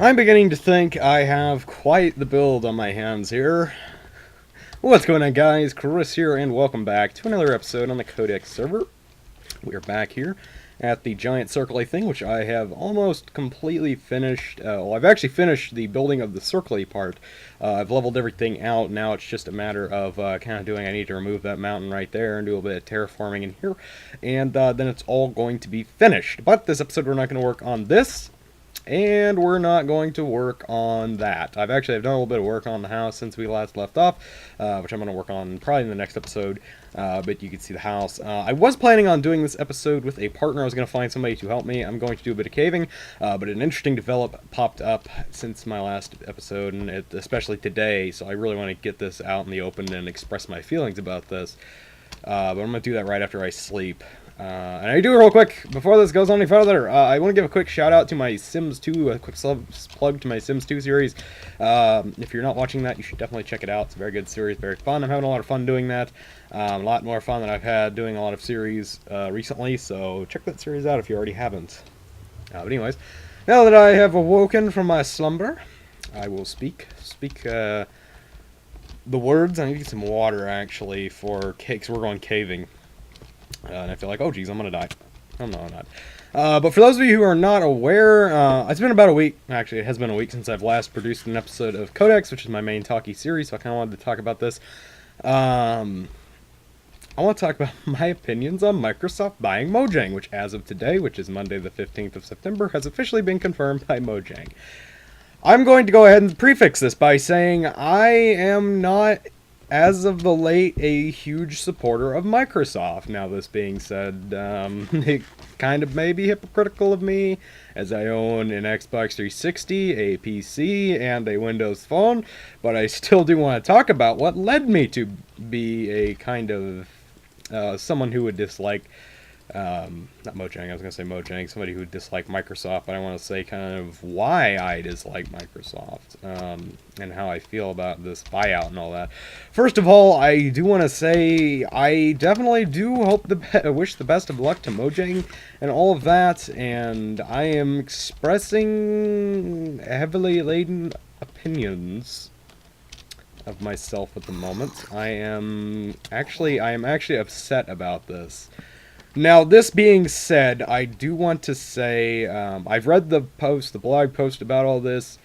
I'm beginning to think I have quite the build on my hands here. What's going on, guys? Chris here, and welcome back to another episode on the Codex server. We're back here at the giant circle-y thing, which I have almost completely finished. Well, I've actually finished the building of the circle-y part. I've leveled everything out. Now it's just a matter of kind of doing. I need to remove that mountain right there and do a bit of terraforming in here, and then it's all going to be finished. But this episode, we're not going to work on this. And we're not going to work on that. I've done a little bit of work on the house since we last left off, which I'm going to work on probably in the next episode, but you can see the house. I was planning on doing this episode with a partner. I was going to find somebody to help me. I'm going to do a bit of caving, but an interesting develop popped up since my last episode, and especially today, so I really want to get this out in the open and express my feelings about this. But I'm going to do that right after I sleep. And I do real quick, before this goes on any further, I want to give a quick shout out to my Sims 2, a quick plug to my Sims 2 series. If you're not watching that, you should definitely check it out. It's a very good series, very fun. I'm having a lot of fun doing that. A lot more fun than I've had doing a lot of series recently, so check that series out if you already haven't. But anyways, now that I have awoken from my slumber, I will speak the words. I need to get some water, actually, for cakes. We're going caving. And I feel like, oh geez, I'm gonna die. Oh no, I'm not. But for those of you who are not aware, it's been about a week. Actually, it has been a week since I've last produced an episode of Codex, which is my main talkie series, so I kind of wanted to talk about this. I want to talk about my opinions on Microsoft buying Mojang, which as of today, which is Monday the 15th of September, has officially been confirmed by Mojang. I'm going to go ahead and prefix this by saying I am not, as of the late, a huge supporter of Microsoft. Now, this being said, it kind of may be hypocritical of me, as I own an Xbox 360, a PC, and a Windows Phone, but I still do want to talk about what led me to be a kind of someone who would dislike, not Mojang, I was going to say Mojang, somebody who would dislike Microsoft, but I want to say kind of why I dislike Microsoft, and how I feel about this buyout and all that. First of all, I do want to say I definitely do wish the best of luck to Mojang and all of that, and I am expressing heavily laden opinions of myself at the moment. I am actually upset about this. Now, this being said, I do want to say I've read the blog post about all this,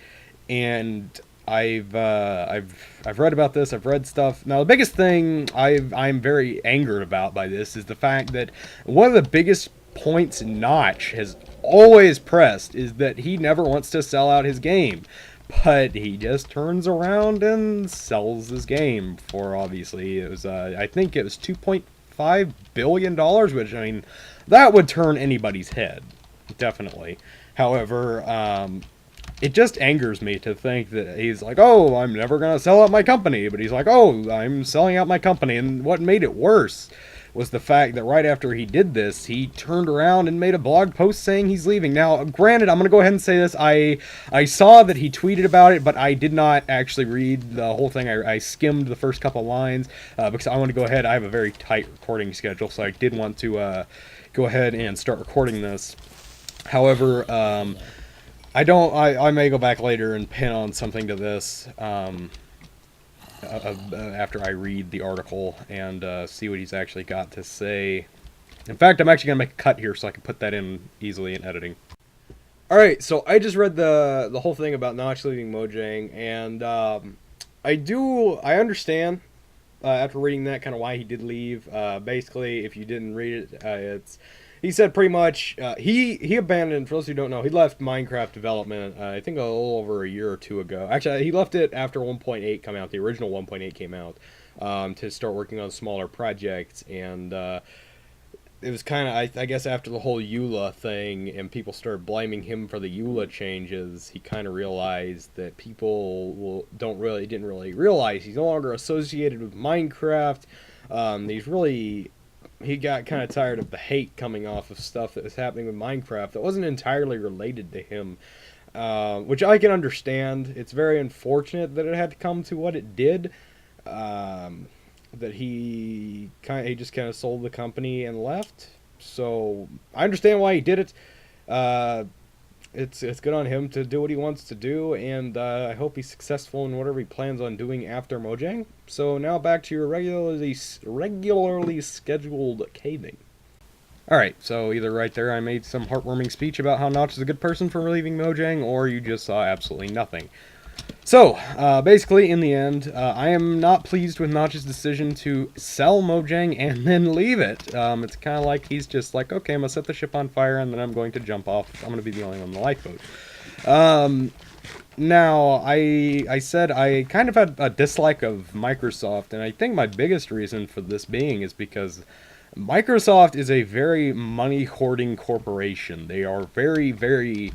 and I've read about this. I've read stuff. Now, the biggest thing I'm very angered about by this is the fact that one of the biggest points Notch has always pressed is that he never wants to sell out his game. But he just turns around and sells his game for, obviously, it was I think it was $2.5 billion, which, I mean, that would turn anybody's head, definitely. However, it just angers me to think that he's like, oh, I'm never going to sell out my company, but he's like, oh, I'm selling out my company, and what made it worse was the fact that right after he did this, he turned around and made a blog post saying he's leaving. Now, granted, I'm going to go ahead and say this. I saw that he tweeted about it, but I did not actually read the whole thing. I skimmed the first couple lines because I want to go ahead. I have a very tight recording schedule, so I did want to go ahead and start recording this. However, I may go back later and pin on something to this. After I read the article and see what he's actually got to say. In fact, I'm actually going to make a cut here so I can put that in easily in editing. Alright, so I just read the whole thing about Notch leaving Mojang, and I understand after reading that kind of why he did leave. Basically, if you didn't read it, he said pretty much, he abandoned, for those who don't know, he left Minecraft development, I think a little over a year or two ago. Actually, he left it after 1.8 came out, the original 1.8 came out, to start working on smaller projects, and it was kind of, I guess after the whole EULA thing, and people started blaming him for the EULA changes, he kind of realized that people didn't really realize he's no longer associated with Minecraft. He got kind of tired of the hate coming off of stuff that was happening with Minecraft that wasn't entirely related to him, which I can understand. It's very unfortunate that it had to come to what it did, that he just kind of sold the company and left. So I understand why he did it. it's good on him to do what he wants to do, and I hope he's successful in whatever he plans on doing after Mojang. So now back to your regularly scheduled caving. Alright, so either right there I made some heartwarming speech about how Notch is a good person for leaving Mojang, or you just saw absolutely nothing. So, basically, in the end, I am not pleased with Notch's decision to sell Mojang and then leave it. It's kind of like he's just like, okay, I'm going to set the ship on fire and then I'm going to jump off. I'm going to be the only one on the lifeboat. Now, I said I kind of had a dislike of Microsoft, and I think my biggest reason for this being is because Microsoft is a very money-hoarding corporation. They are very, very...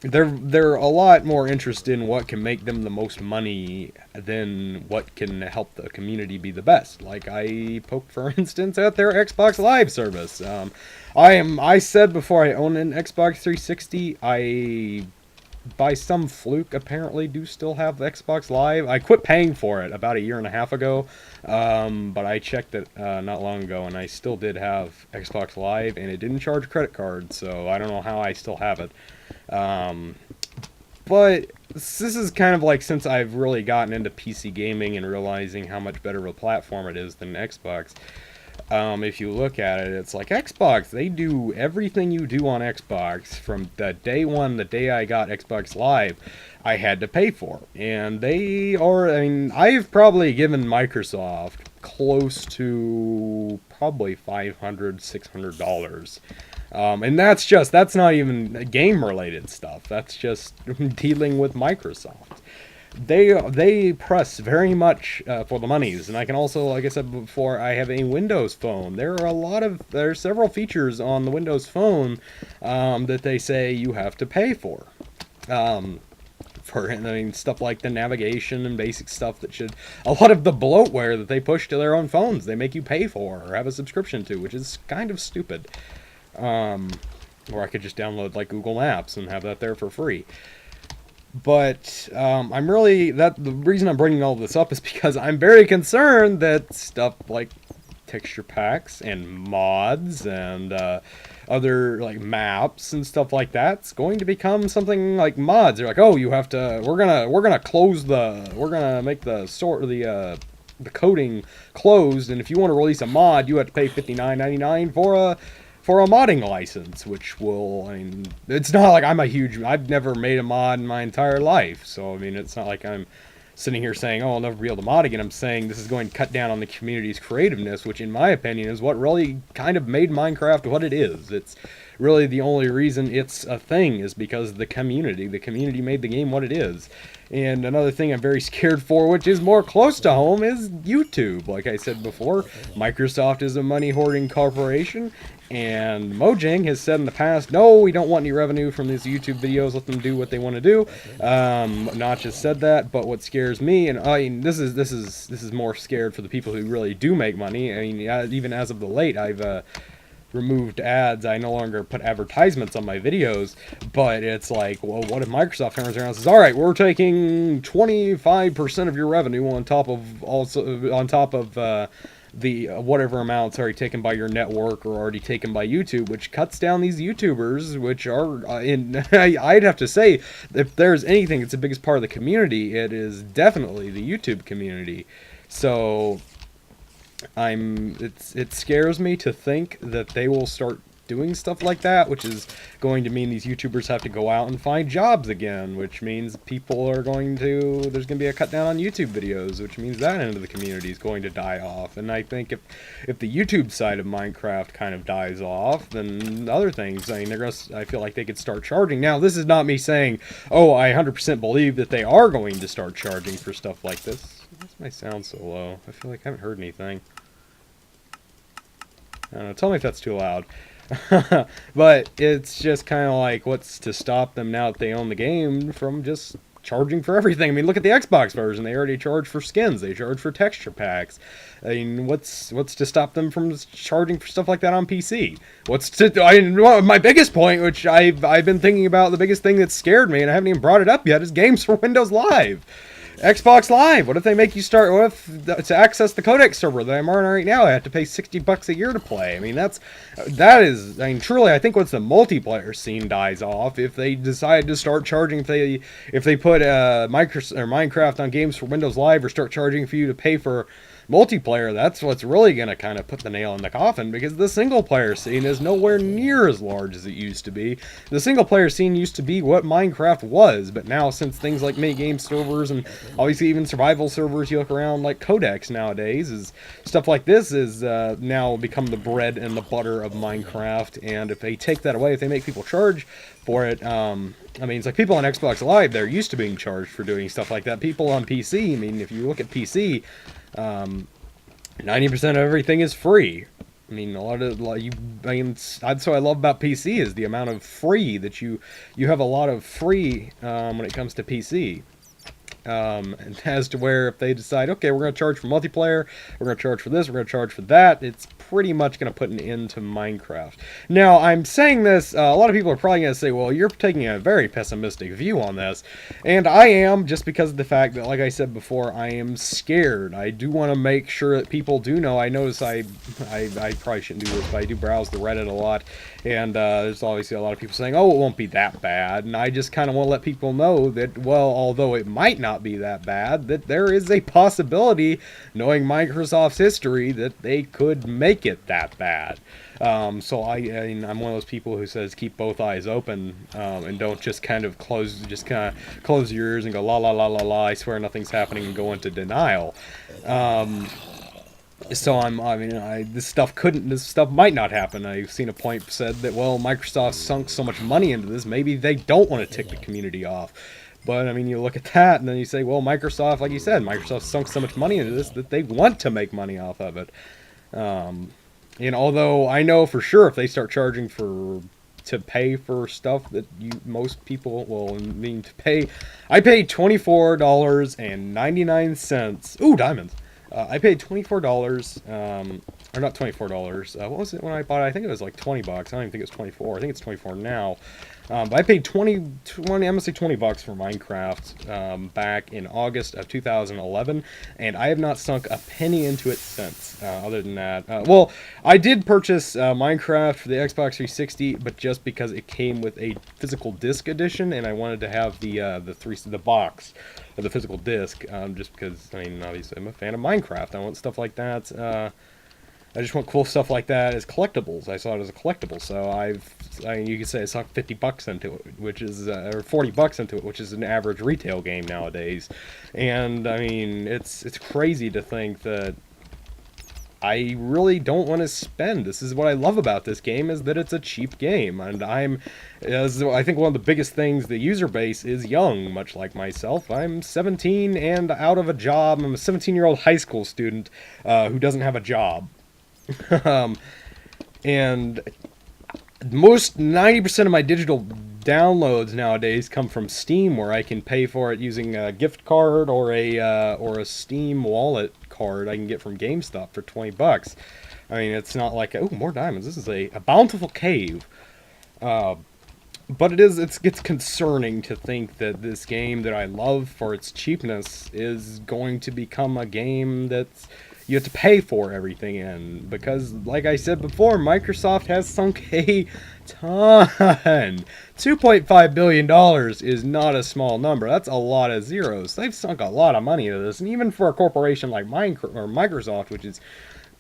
They're a lot more interested in what can make them the most money than what can help the community be the best. Like I poked, for instance, at their Xbox Live service. I said before I own an Xbox 360, I by some fluke apparently do still have the Xbox Live. I quit paying for it about a year and a half ago, but I checked it not long ago, and I still did have Xbox Live, and it didn't charge credit cards, so I don't know how I still have it. But this is kind of like since I've really gotten into PC gaming and realizing how much better of a platform it is than Xbox. If you look at it, it's like Xbox, they do everything you do on Xbox from the day one, the day I got Xbox Live, I had to pay for. And they are, I mean, I've probably given Microsoft close to probably $500, $600. And that's not even game related stuff. That's just dealing with Microsoft. They press very much for the monies, and I can also, like I said before, I have a Windows phone. There are several features on the Windows phone that they say you have to pay for. Stuff like the navigation and basic stuff that should... A lot of the bloatware that they push to their own phones, they make you pay for or have a subscription to, which is kind of stupid. Or I could just download like Google Maps and have that there for free. But the reason I'm bringing all this up is because I'm very concerned that stuff like texture packs and mods and other like maps and stuff like that's going to become something like mods. They're like, oh, you have to. We're gonna make the coding closed, and if you want to release a mod, you have to pay $59.99 for a modding license, which will, I mean, it's not like I've never made a mod in my entire life, so, I mean, it's not like I'm sitting here saying, oh, I'll never be able to mod again. I'm saying this is going to cut down on the community's creativeness, which, in my opinion, is what really kind of made Minecraft what it is. It's really the only reason it's a thing is because the community made the game what it is. And another thing I'm very scared for, which is more close to home, is YouTube. Like I said before, Microsoft is a money-hoarding corporation, and Mojang has said in the past, no, we don't want any revenue from these YouTube videos, let them do what they want to do. Notch has said that, but what scares me, and I mean, this is more scared for the people who really do make money. I mean, even as of the late, I've removed ads. I no longer put advertisements on my videos, but it's like, well, what if Microsoft turns around and says, all right, we're taking 25% of your revenue on top of the whatever amounts already taken by your network or already taken by YouTube, which cuts down these YouTubers, which are I'd have to say, if there's anything that's the biggest part of the community, it is definitely the YouTube community. So it scares me to think that they will start doing stuff like that, which is going to mean these YouTubers have to go out and find jobs again, which means there's going to be a cut down on YouTube videos, which means that end of the community is going to die off. And I think if the YouTube side of Minecraft kind of dies off, then other things, I mean, I feel like they could start charging. Now, this is not me saying, oh, I 100% believe that they are going to start charging for stuff like this. Why does my sound so low? I feel like I haven't heard anything. I don't know, tell me if that's too loud. But it's just kind of like, what's to stop them now that they own the game from just charging for everything? I mean, look at the Xbox version. They already charge for skins. They charge for texture packs. I mean, what's to stop them from charging for stuff like that on PC? My biggest point, which I've been thinking about, the biggest thing that scared me, and I haven't even brought it up yet, is games for Windows Live. Xbox Live. What if they make you start? What if to access the Codex server that I'm on right now, I have to pay $60 a year to play? I mean, that is. I mean, truly, I think once the multiplayer scene dies off, if they decide to start charging, if they put Microsoft or Minecraft on Games for Windows Live, or start charging for you to pay for multiplayer, that's what's really going to kind of put the nail in the coffin, because the single player scene is nowhere near as large as it used to be. The single player scene used to be what Minecraft was, but now since things like mini-game servers and obviously even survival servers, you look around like Codex nowadays, is stuff like this is now become the bread and the butter of Minecraft. And if they take that away, if they make people charge for it, I mean, it's like people on Xbox Live, they're used to being charged for doing stuff like that. People on PC, I mean, if you look at PC, 90% of everything is free. I mean, a lot of that's what I love about PC, is the amount of free that you have a lot of free when it comes to PC. And as to where if they decide, okay, we're going to charge for multiplayer, we're going to charge for this, we're going to charge for that, it's pretty much going to put an end to Minecraft. Now, I'm saying this, a lot of people are probably going to say, well, you're taking a very pessimistic view on this, and I am, just because of the fact that, like I said before, I am scared. I do want to make sure that people do know. I notice I probably shouldn't do this, but I do browse the Reddit a lot, and there's obviously a lot of people saying, oh, it won't be that bad, and I just kind of want to let people know that, well, although it might not be that bad, that there is a possibility, knowing Microsoft's history, that they could make it that bad. So I mean, I'm one of those people who says keep both eyes open, and don't just kind of close your ears and go la la la la la, I swear nothing's happening, and go into denial. So this stuff might not happen. I've seen a point said that, well, Microsoft sunk so much money into this, maybe they don't want to tick the community off. But, I mean, you look at that, and then you say, well, Microsoft, like you said, Microsoft sunk so much money into this that they want to make money off of it. And although I know for sure if they start charging to pay for stuff that most people will need to pay. I paid $24.99. Ooh, diamonds. I paid $24, or not $24. What was it when I bought it? I think it was like $20. I don't even think it's 24. I think it's 24 now. But I paid I'm gonna say $20 for Minecraft back in August of 2011, and I have not sunk a penny into it since. Other than that, well, I did purchase Minecraft for the Xbox 360, but just because it came with a physical disc edition, and I wanted to have the box of the physical disc, just because, I mean, obviously I'm a fan of Minecraft. I want stuff like that. I just want cool stuff like that as collectibles. I saw it as a collectible, so you could say I sunk $50 into it, which is or $40 into it, which is an average retail game nowadays. And I mean, it's crazy to think that I really don't want to spend. This is what I love about this game, is that it's a cheap game, and I think one of the biggest things, the user base is young, much like myself. I'm 17 and out of a job. I'm a 17-year-old high school student who doesn't have a job. And most 90% of my digital downloads nowadays come from Steam, where I can pay for it using a gift card or a Steam wallet card I can get from GameStop for $20. I mean, it's not like, oh, more diamonds. This is a bountiful cave. But it gets concerning to think that this game that I love for its cheapness is going to become a game that's you have to pay for everything in, because, like I said before, Microsoft has sunk a ton. $2.5 billion is not a small number. That's a lot of zeros. They've sunk a lot of money into this, and even for a corporation like Microsoft, which is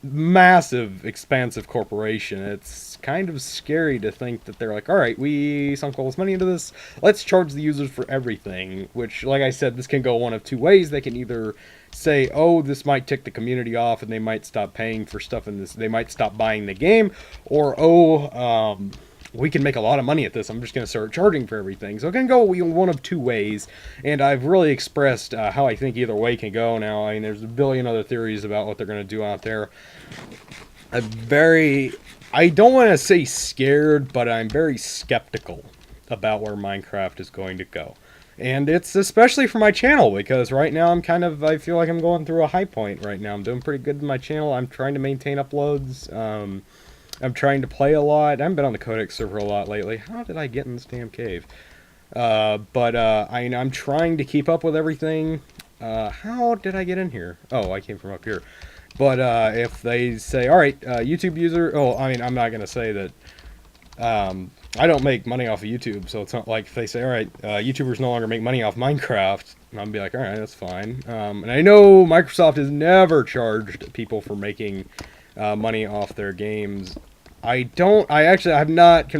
massive, expansive corporation, it's kind of scary to think that they're like, all right, we sunk all this money into this, let's charge the users for everything, which, like I said, this can go one of two ways. They can either say, oh, this might tick the community off and they might stop paying for stuff in this, they might stop buying the game, or, we can make a lot of money at this, I'm just going to start charging for everything. So it can go one of two ways, and I've really expressed how I think either way can go now. I mean, there's a billion other theories about what they're going to do out there. I don't want to say scared, but I'm very skeptical about where Minecraft is going to go. And it's especially for my channel, because right now I feel like I'm going through a high point right now. I'm doing pretty good in my channel. I'm trying to maintain uploads. I'm trying to play a lot. I haven't been on the Codex server a lot lately. How did I get in this damn cave? I'm trying to keep up with everything. How did I get in here? Oh, I came from up here. But if they say, all right, YouTube user, oh, I mean, I'm not going to say that I don't make money off of YouTube, so it's not like if they say, all right, YouTubers no longer make money off Minecraft, I'll be like, all right, that's fine. And I know Microsoft has never charged people for making money off their games. I have not, I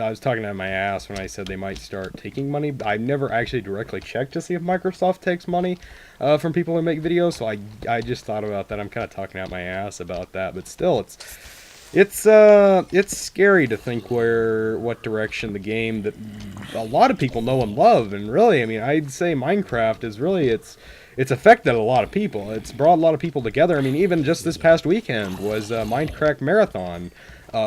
was talking out of my ass when I said they might start taking money. I've never actually directly checked to see if Microsoft takes money from people who make videos, so I just thought about that. I'm kind of talking out my ass about that, but still, it's scary to think what direction the game that a lot of people know and love, and really, I mean, I'd say Minecraft is really, it's affected a lot of people. It's brought a lot of people together. I mean, even just this past weekend was Minecraft Marathon,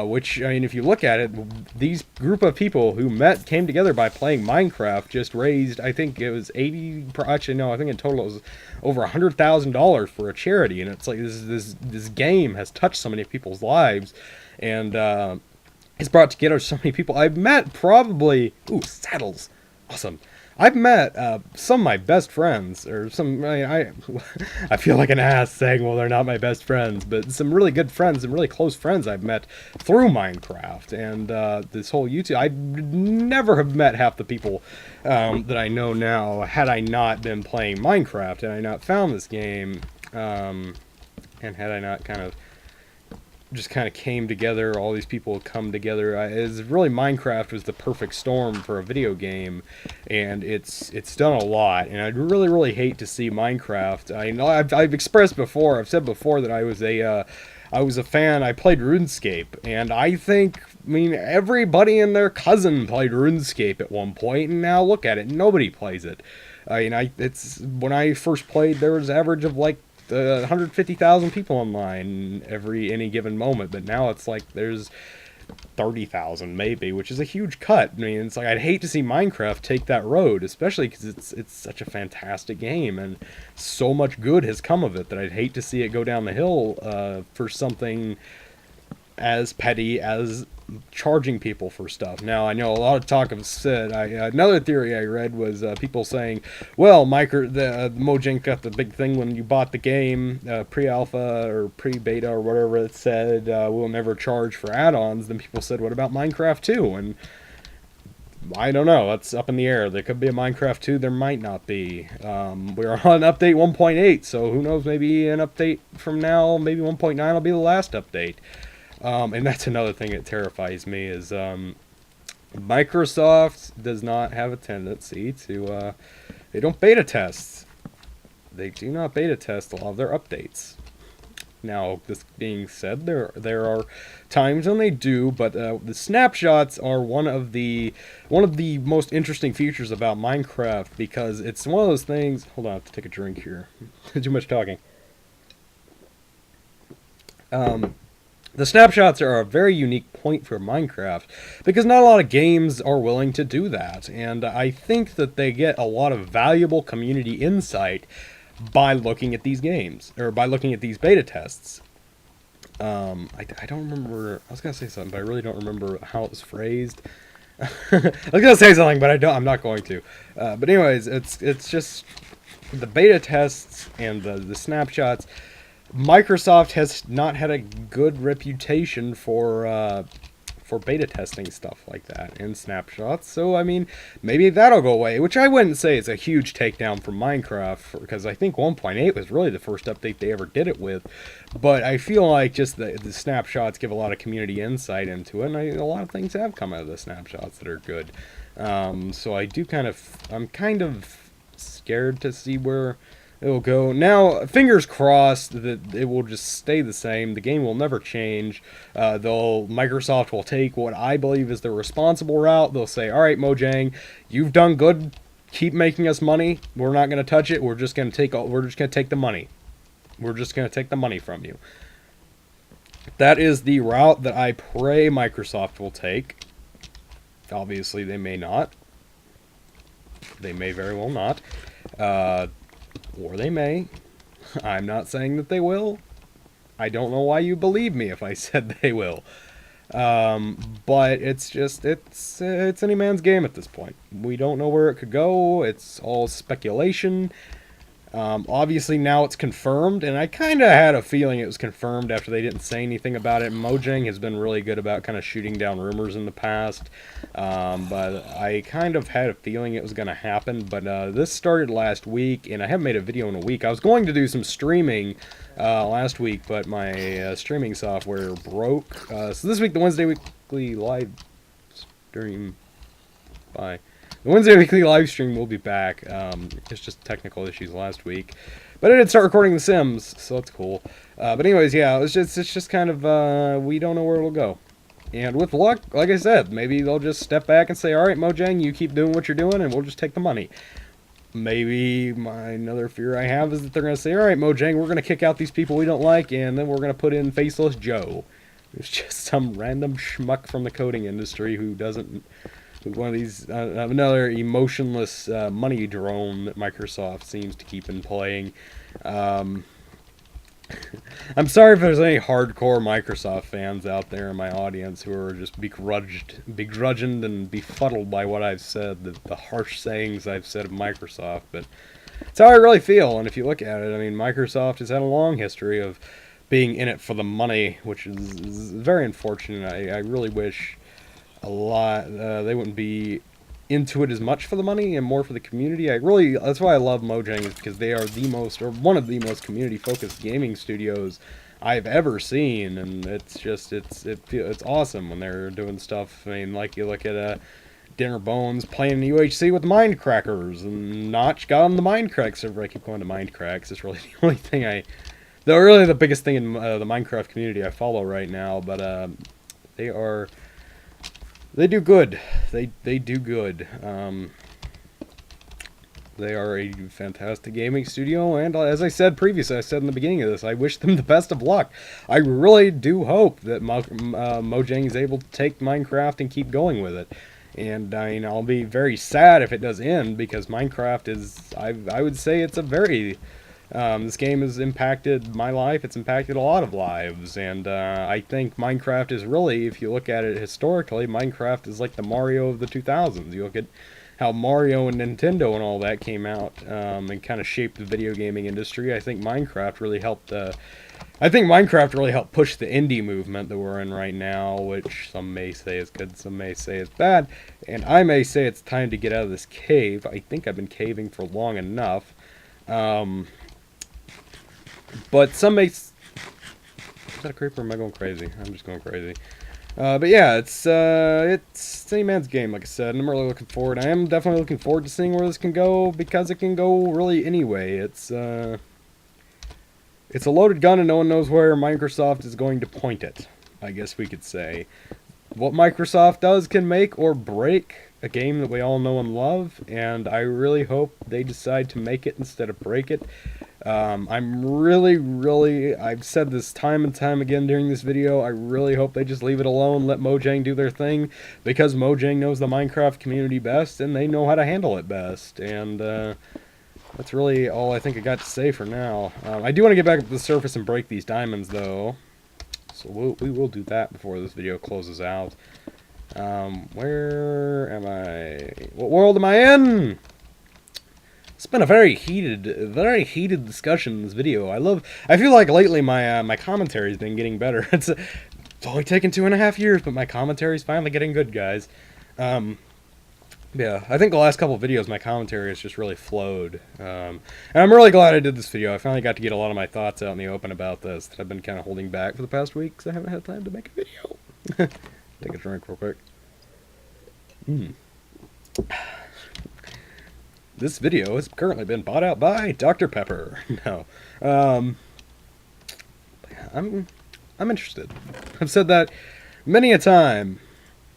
which, I mean, if you look at it, these group of people who came together by playing Minecraft just raised, I think it was actually no, I think in total it was over $100,000 for a charity, and it's like this game has touched so many people's lives, and it's brought together so many people. I've met probably, saddles, awesome. I've met some of my best friends, or I feel like an ass saying, well, they're not my best friends, but some really good friends and really close friends I've met through Minecraft, and this whole YouTube. I'd never have met half the people that I know now had I not been playing Minecraft, had I not found this game, and had I not kind of came together. All these people come together. Minecraft was the perfect storm for a video game, and it's done a lot. And I'd really hate to see Minecraft. I know I've expressed before. I've said before that I was a fan. I played RuneScape, and I mean everybody and their cousin played RuneScape at one point, and now look at it, nobody plays it. It's when I first played, there was an average of like 150,000 people online any given moment, but now it's like there's 30,000 maybe, which is a huge cut. I mean, it's like I'd hate to see Minecraft take that road, especially because it's such a fantastic game and so much good has come of it that I'd hate to see it go down the hill for something as petty as charging people for stuff. Now, I know a lot of talk have said, another theory I read was people saying, well, Mojang got the big thing when you bought the game, pre-alpha or pre-beta or whatever it said, we'll never charge for add-ons. Then people said, what about Minecraft 2? And I don't know, that's up in the air. There could be a Minecraft 2, there might not be. We're on update 1.8, so who knows, maybe an update from now, maybe 1.9 will be the last update. And that's another thing that terrifies me is Microsoft does not have a tendency to, they don't beta test. They do not beta test a lot of their updates. Now, this being said, there are times when they do, but the snapshots are one of the most interesting features about Minecraft, because it's one of those things. Hold on, I have to take a drink here. Too much talking. The snapshots are a very unique point for Minecraft, because not a lot of games are willing to do that, and I think that they get a lot of valuable community insight by looking at these games, or by looking at these beta tests. I don't remember, I was going to say something, but I really don't remember how it was phrased. I was going to say something, but I'm not going to. But anyways, it's just the beta tests and the snapshots. Microsoft has not had a good reputation for beta testing stuff like that and snapshots, so I mean, maybe that'll go away, which I wouldn't say is a huge takedown from Minecraft, because I think 1.8 was really the first update they ever did it with, but I feel like just the snapshots give a lot of community insight into it, and a lot of things have come out of the snapshots that are good. So I'm kind of scared to see where it'll go. Now, fingers crossed that it will just stay the same. The game will never change. Microsoft will take what I believe is the responsible route. They'll say, all right, Mojang, you've done good. Keep making us money. We're not going to touch it. We're just going to take the money. We're just going to take the money from you. That is the route that I pray Microsoft will take. Obviously, they may not. They may very well not. Or they may. I'm not saying that they will. I don't know why you believe me if I said they will. But it's any man's game at this point. We don't know where it could go. It's all speculation. Obviously now it's confirmed, and I kind of had a feeling it was confirmed after they didn't say anything about it. Mojang has been really good about kind of shooting down rumors in the past, but I kind of had a feeling it was going to happen. But this started last week, and I haven't made a video in a week. I was going to do some streaming last week, but my streaming software broke. So this week, the Wednesday Weekly live stream, bye. The Wednesday Weekly live stream will be back. It's just technical issues last week, but I did start recording The Sims, so that's cool. But anyways, yeah, it's just kind of we don't know where it'll go, and with luck, like I said, maybe they'll just step back and say, "All right, Mojang, you keep doing what you're doing, and we'll just take the money." Maybe another fear I have is that they're gonna say, "All right, Mojang, we're gonna kick out these people we don't like, and then we're gonna put in Faceless Joe." It's just some random schmuck from the coding industry who doesn't. One of these, another emotionless money drone that Microsoft seems to keep in playing. I'm sorry if there's any hardcore Microsoft fans out there in my audience who are just begrudged and befuddled by what I've said, the harsh sayings I've said of Microsoft, but it's how I really feel. And if you look at it, I mean, Microsoft has had a long history of being in it for the money, which is very unfortunate. I really wish they wouldn't be into it as much for the money and more for the community. That's why I love Mojang, is because they are one of the most community focused gaming studios I've ever seen, and it's awesome when they're doing stuff. I mean, like you look at Dinner Bones playing UHC with Mindcrackers, and Notch got on the Mindcrack server. I keep going to Mindcracks. It's really the only thing really the biggest thing in the Minecraft community I follow right now, but they do good. They do good. They are a fantastic gaming studio, and as I said previously, I said in the beginning of this, I wish them the best of luck. I really do hope that Mojang is able to take Minecraft and keep going with it. And I mean, I'll be very sad if it does end, because Minecraft is, I would say it's a very... this game has impacted my life. It's impacted a lot of lives, and I think Minecraft is really, if you look at it historically, Minecraft is like the Mario of the 2000s. You look at how Mario and Nintendo and all that came out and kind of shaped the video gaming industry. I think Minecraft really helped. Push the indie movement that we're in right now, which some may say is good, some may say is bad, and I may say it's time to get out of this cave. I think I've been caving for long enough. But some may... Is that a creeper or am I going crazy? I'm just going crazy. But yeah, it's any man's game, like I said, and I'm really looking forward. I am definitely looking forward to seeing where this can go, because it can go really anyway. It's a loaded gun, and no one knows where Microsoft is going to point it, I guess we could say. What Microsoft does can make or break a game that we all know and love, and I really hope they decide to make it instead of break it. I've said this time and time again during this video, I really hope they just leave it alone, let Mojang do their thing, because Mojang knows the Minecraft community best, and they know how to handle it best, and that's really all I think I got to say for now. I do want to get back up to the surface and break these diamonds, though, so we will do that before this video closes out. Where am I? What world am I in? It's been a very heated discussion in this video. I feel like lately my commentary's been getting better. It's only taken 2.5 years, but my commentary's finally getting good, guys. Yeah, I think the last couple of videos my commentary has just really flowed. And I'm really glad I did this video. I finally got to get a lot of my thoughts out in the open about this that I've been kind of holding back for the past week because I haven't had time to make a video. Take a drink real quick. This video has currently been bought out by Dr. Pepper. No. I'm interested. I've said that many a time.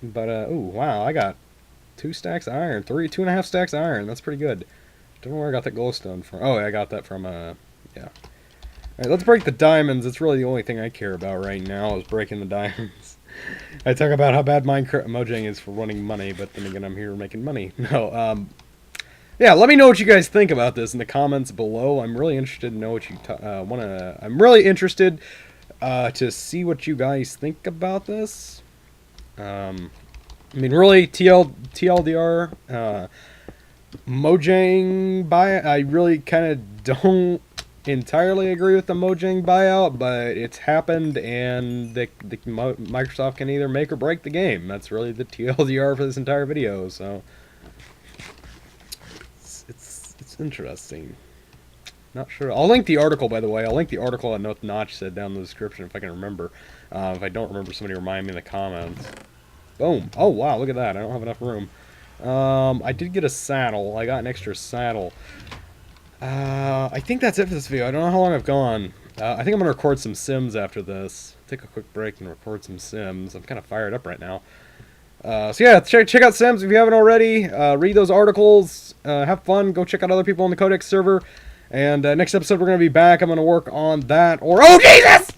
But, oh, wow, I got 2 stacks of iron. 2.5 stacks of iron. That's pretty good. Don't know where I got that glowstone from. Oh, I got that from, yeah. Alright, let's break the diamonds. It's really the only thing I care about right now is breaking the diamonds. I talk about how bad Mojang is for running money, but then again, I'm here making money. No, yeah, let me know what you guys think about this in the comments below. I'm really interested to know what you I'm really interested to see what you guys think about this. I mean, really, TLDR. Mojang buyout. I really kind of don't entirely agree with the Mojang buyout, but it's happened, and Microsoft can either make or break the game. That's really the TLDR for this entire video. So it's interesting. Not sure. I'll link the article, by the way. I'll link the article on what Notch said down in the description if I can remember. If I don't remember, somebody remind me in the comments. Boom. Oh, wow, look at that. I don't have enough room. I did get a saddle. I got an extra saddle. I think that's it for this video. I don't know how long I've gone. I think I'm going to record some Sims after this. Take a quick break and record some Sims. I'm kind of fired up right now. So yeah, check out Sims if you haven't already. Read those articles. Have fun. Go check out other people on the Codex server. And next episode we're going to be back. I'm going to work on that. Or, oh Jesus!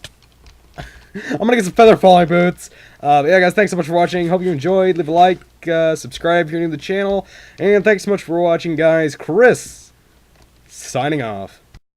I'm going to get some feather falling boots. Yeah, guys, thanks so much for watching. Hope you enjoyed. Leave a like, subscribe if you're new to the channel. And thanks so much for watching, guys. Chris, signing off.